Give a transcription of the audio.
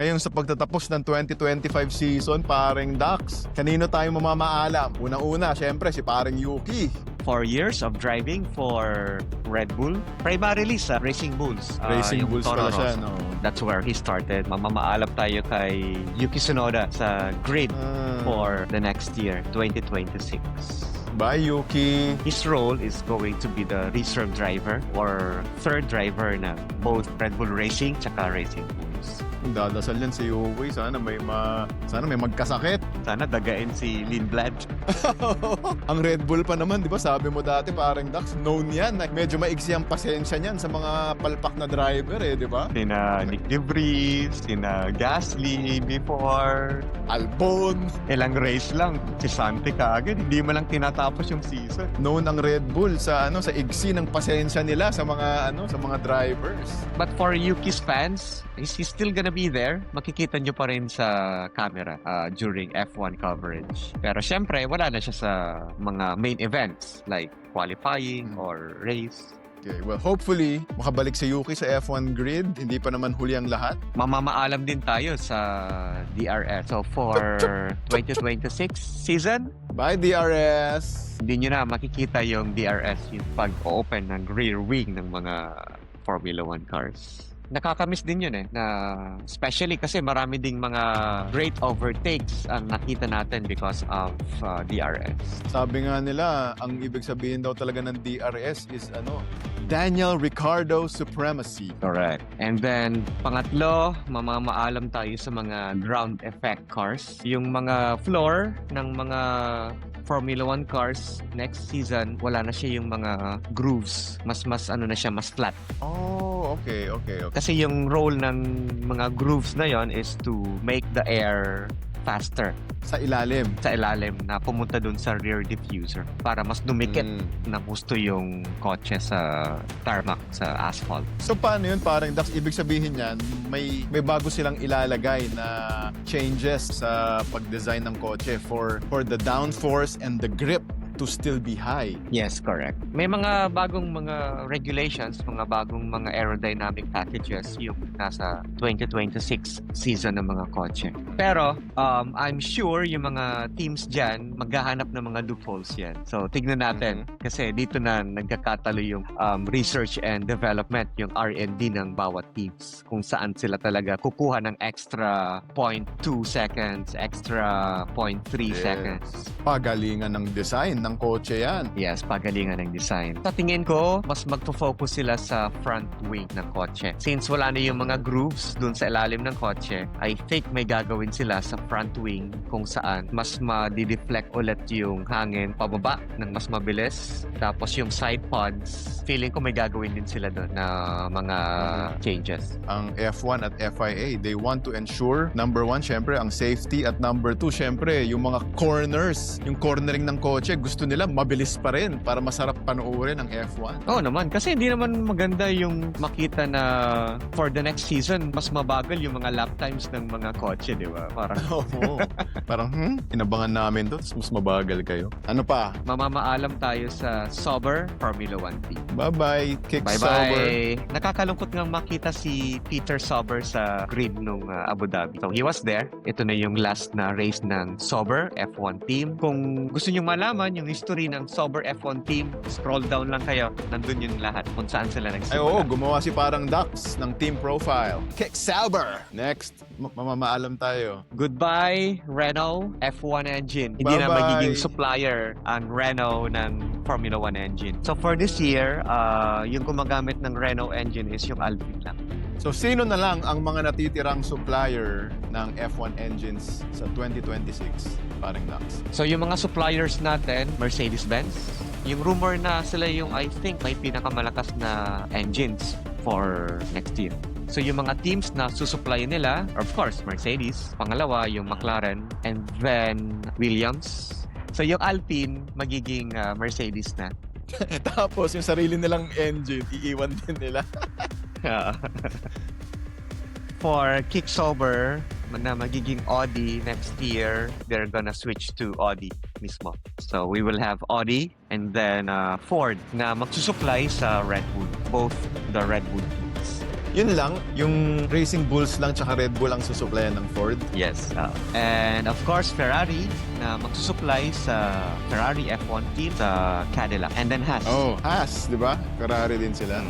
Ngayon sa pagtatapos ng 2025 season, paring Dax, kanino tayo mamamaalam? Unang-una, syempre si paring Yuki. 4 years of driving for Red Bull. Primarily sa Racing Bulls. Racing yung Bulls Toro pala siya, Rosso. no? That's where he started. Mamamaalap tayo kay Yuki Tsunoda sa grid for the next year, 2026. Bye, Yuki. His role is going to be the reserve driver or third driver na both Red Bull Racing tsaka Racing Bulls. Dadasal yan si Yuki. Sana may magkasakit. Sana dagain si Lindblad. Ang Red Bull pa naman, di ba? Sabi mo dati, paring Dax, known yan. Medyo maigsi ang pasensya niyan sa mga palpak na driver, di ba? Sina Nick De Vries, sina Gasly before. Albon. Ilang race lang. Si Santi kaagad. Hindi mo lang tinatapos yung season. Known ang Red Bull sa sa igsi ng pasensya nila sa mga drivers. But for Yuki's fans, he's still gonna be there. Makikita nyo pa rin sa camera during F1 coverage. Pero syempre, wala na siya sa mga main events like qualifying or race. Okay, well, hopefully, makabalik si Yuki sa F1 grid. Hindi pa naman huli ang lahat. Mamamaalam din tayo sa DRS. So for 2026 season, Bye, DRS! hindi nyo na makikita yung DRS yung pag-open ng rear wing ng mga Formula 1 cars. Nakakamiss din yun na especially kasi marami ding mga great overtakes ang nakita natin because of DRS. Sabi nga nila, ang ibig sabihin daw talaga ng DRS is Daniel Ricciardo supremacy. Correct. And then, pangatlo, mamamaalam tayo sa mga ground effect cars. Yung mga floor ng mga Formula 1 cars next season, wala na siya yung mga grooves. Mas na siya, mas flat. Oh, okay. Kasi yung role ng mga grooves na yon is to make the air faster Sa ilalim. sa ilalim na pumunta dun sa rear diffuser para mas dumikit ng gusto yung kotse sa tarmac, sa asphalt. So paano yun? Parang Dax, ibig sabihin yan, may bago silang ilalagay na changes sa pag-design ng kotse for the downforce and the grip to still be high. Yes, correct. May mga bagong mga regulations, mga bagong mga aerodynamic packages yung nasa 2026 season ng mga kotse. Pero, I'm sure yung mga teams dyan, maghahanap ng mga loopholes yan. So, tignan natin. Kasi dito na nagkakatalo yung research and development, yung R&D ng bawat teams. Kung saan sila talaga kukuha ng extra 0.2 seconds, extra 0.3 seconds. Pagalingan ng design ng kotse yan. Yes, pagalingan ng design. Sa tingin ko, mas magpo-focus sila sa front wing ng kotse. Since wala na yung mga grooves dun sa ilalim ng kotse, I think may gagawin sila sa front wing kung saan mas ma-deflect ulit yung hangin pababa ng mas mabilis. Tapos yung side pods, feeling ko may gagawin din sila doon na mga changes. Ang F1 at FIA, they want to ensure, number one, syempre, ang safety, at number two, syempre, yung mga corners, yung cornering ng kotse, gusto nila mabilis pa rin para masarap panoorin ang F1. Oo naman, kasi hindi naman maganda yung makita na for the next season, mas mabagal yung mga lap times ng mga kotse, di ba? Parang Oo. Parang, inabangan namin to, tapos mas mabagal kayo. Ano pa? mamamaalam tayo sa Sauber Formula 1 team. Bye-bye, Kick Sauber. Bye-bye! Nakakalungkot nga makita si Peter Sauber sa grid nung Abu Dhabi. So, he was there. Ito na yung last na race ng Sauber F1 team. Kung gusto nyo malaman yung history ng Sauber F1 team, scroll down lang kayo. Nandun yung lahat kung saan sila nagsimula. Ay oo, gumawa si parang Dax ng team profile. Kick Sauber! Next, mamamaalam tayo. Goodbye, Renault F1 engine. Hindi na Bye-bye. magiging supplier ang Renault ng Formula 1 engine. So for this year, yung gumagamit ng Renault engine is yung Alpine lang. So sino na lang ang mga natitirang supplier ng F1 engines sa 2026? Parang Dax. So yung mga suppliers natin, Mercedes-Benz, yung rumor na sila yung I think may pinakamalakas na engines for next year. So yung mga teams na susupply nila, of course, Mercedes, pangalawa yung McLaren, and then Williams. So yung Alpine, magiging Mercedes na. Tapos yung sarili nilang engine, iiwan din nila. For Kick Sauber, na magiging Audi next year, they're gonna switch to Audi mismo. So we will have Audi and then Ford na magsusupply sa Red Bull, both the Red Bull teams. Yun lang, yung Racing Bulls lang tsaka Red Bull ang susuplayan ng Ford. Yes. And of course, Ferrari na magsusupply sa Ferrari F1 team sa Cadillac. And then Haas. Oh, Haas, di ba? Ferrari din sila.